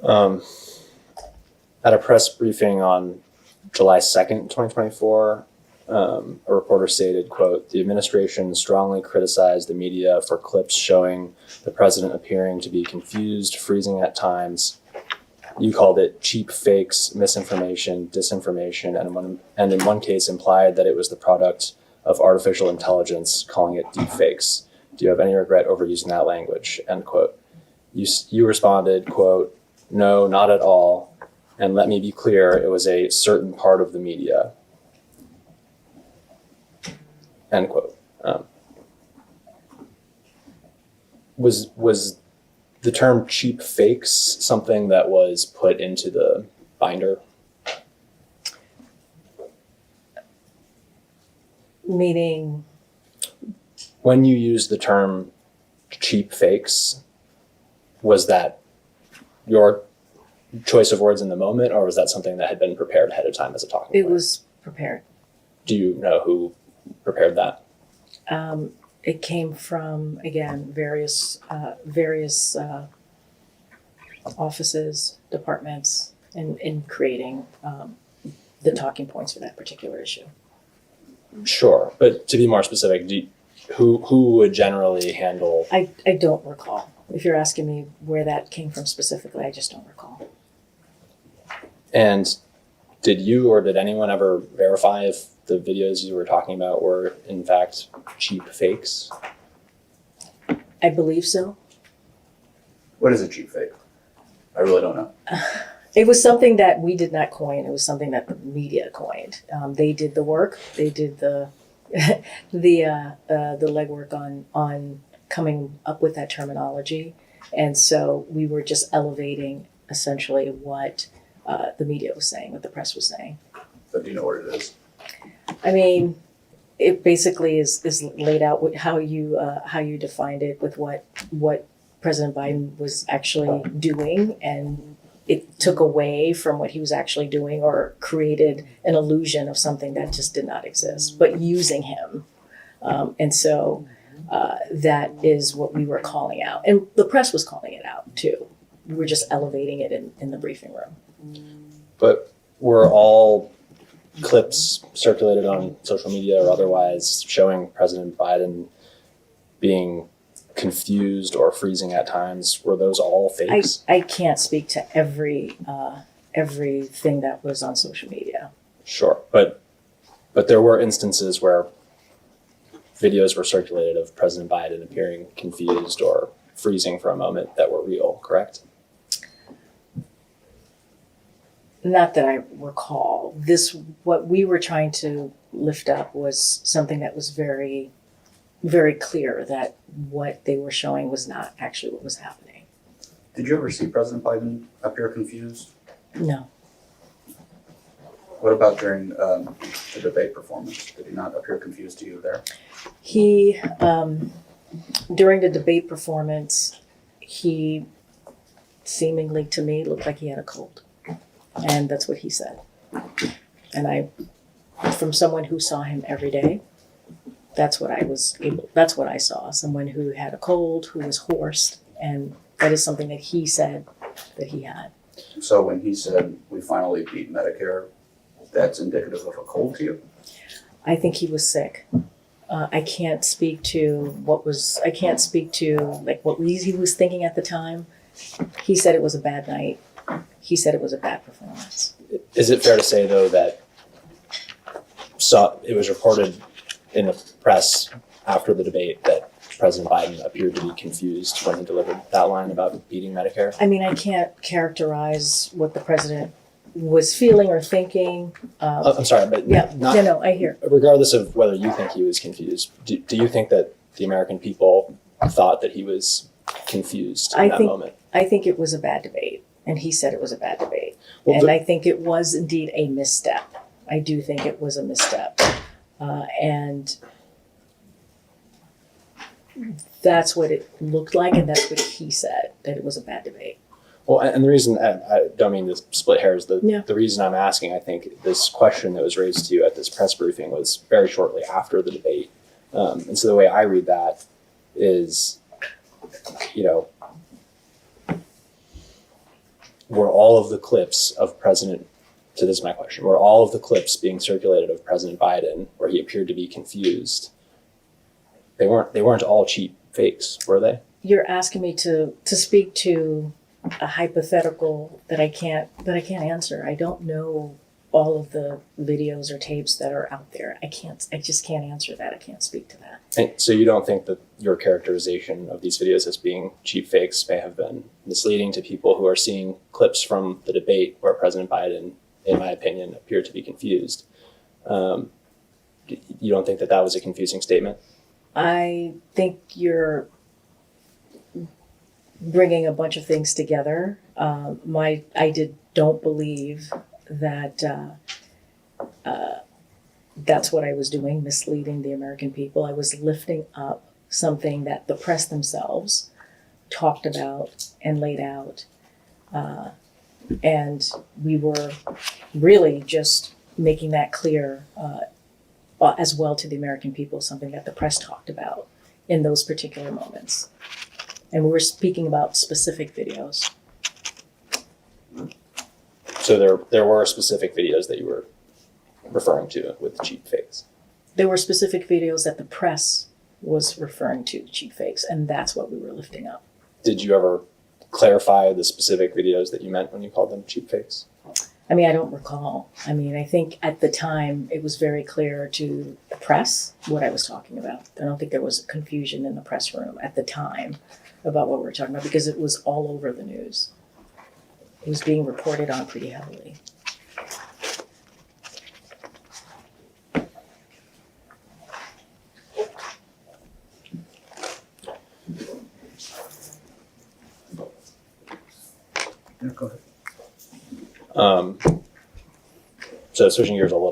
Um, at a press briefing on July 2nd, 2024, a reporter stated, quote, "The administration strongly criticized the media for clips showing the president appearing to be confused, freezing at times. You called it cheap fakes, misinformation, disinformation, and in one case implied that it was the product of artificial intelligence, calling it deep fakes. Do you have any regret over using that language?" End quote. You responded, quote, "No, not at all. And let me be clear, it was a certain part of the media." End quote. Was the term cheap fakes something that was put into the binder? Meaning? When you used the term cheap fakes, was that your choice of words in the moment, or was that something that had been prepared ahead of time as a talking point? It was prepared. Do you know who prepared that? It came from, again, various offices, departments, in creating the talking points for that particular issue. Sure, but to be more specific, who would generally handle? I don't recall. If you're asking me where that came from specifically, I just don't recall. And did you or did anyone ever verify if the videos you were talking about were in fact cheap fakes? I believe so. What is a cheap fake? I really don't know. It was something that we did not coin. It was something that the media coined. They did the work. They did the legwork on coming up with that terminology, and so we were just elevating essentially what the media was saying, what the press was saying. But do you know what it is? I mean, it basically is laid out with how you defined it with what President Biden was actually doing, and it took away from what he was actually doing or created an illusion of something that just did not exist, but using him. And so that is what we were calling out. And the press was calling it out too. We were just elevating it in the briefing room. But were all clips circulated on social media or otherwise showing President Biden being confused or freezing at times, were those all fakes? I can't speak to everything that was on social media. Sure, but there were instances where videos were circulated of President Biden appearing confused or freezing for a moment that were real, correct? Not that I recall. What we were trying to lift up was something that was very, very clear that what they were showing was not actually what was happening. Did you ever see President Biden appear confused? No. What about during the debate performance? Did he not appear confused to you there? He, during the debate performance, he seemingly to me looked like he had a cold. And that's what he said. And from someone who saw him every day, that's what I saw. Someone who had a cold, who was hoarse, and that is something that he said that he had. So when he said, "We finally beat Medicare," that's indicative of a cold to you? I think he was sick. I can't speak to what he was thinking at the time. He said it was a bad night. He said it was a bad performance. Is it fair to say, though, that it was reported in the press after the debate that President Biden appeared to be confused when he delivered that line about beating Medicare? I mean, I can't characterize what the president was feeling or thinking. I'm sorry, but no, I hear. Regardless of whether you think he was confused, do you think that the American people thought that he was confused in that moment? I think it was a bad debate. And he said it was a bad debate. Well, and I think it was indeed a misstep. I do think it was a misstep. And that's what it looked like, and that's what he said, that it was a bad debate. Well, and the reason, I don't mean to split hairs, the Yeah. reason I'm asking, I think this question that was raised to you at this press briefing was very shortly after the debate. And so the way I read that is, were all of the clips of President, so this is my question, were all of the clips being circulated of President Biden where he appeared to be confused, they weren't all cheap fakes, were they? You're asking me to speak to a hypothetical that I can't answer. I don't know all of the videos or tapes that are out there. I just can't answer that. I can't speak to that. And so you don't think that your characterization of these videos as being cheap fakes may have been misleading to people who are seeing clips from the debate where President Biden, in my opinion, appeared to be confused? You don't think that was a confusing statement? I think you're bringing a bunch of things together. Don't believe that that's what I was doing, misleading the American people. I was lifting up something that the press themselves talked about and laid out. And we were really just making that clear as well to the American people, something that the press talked about in those particular moments. And we were speaking about specific videos. So there were specific videos that you were referring to with the cheap fakes. There were specific videos that the press was referring to, cheap fakes, and that's what we were lifting up. Did you ever clarify the specific videos that you meant when you called them cheap fakes? I mean, I don't recall. I mean, I think at the time it was very clear to the press what I was talking about. I don't think there was confusion in the press room at the time about what we were talking about because it was all over the news. It was being reported on pretty heavily. Yeah, go ahead. So switching gears a little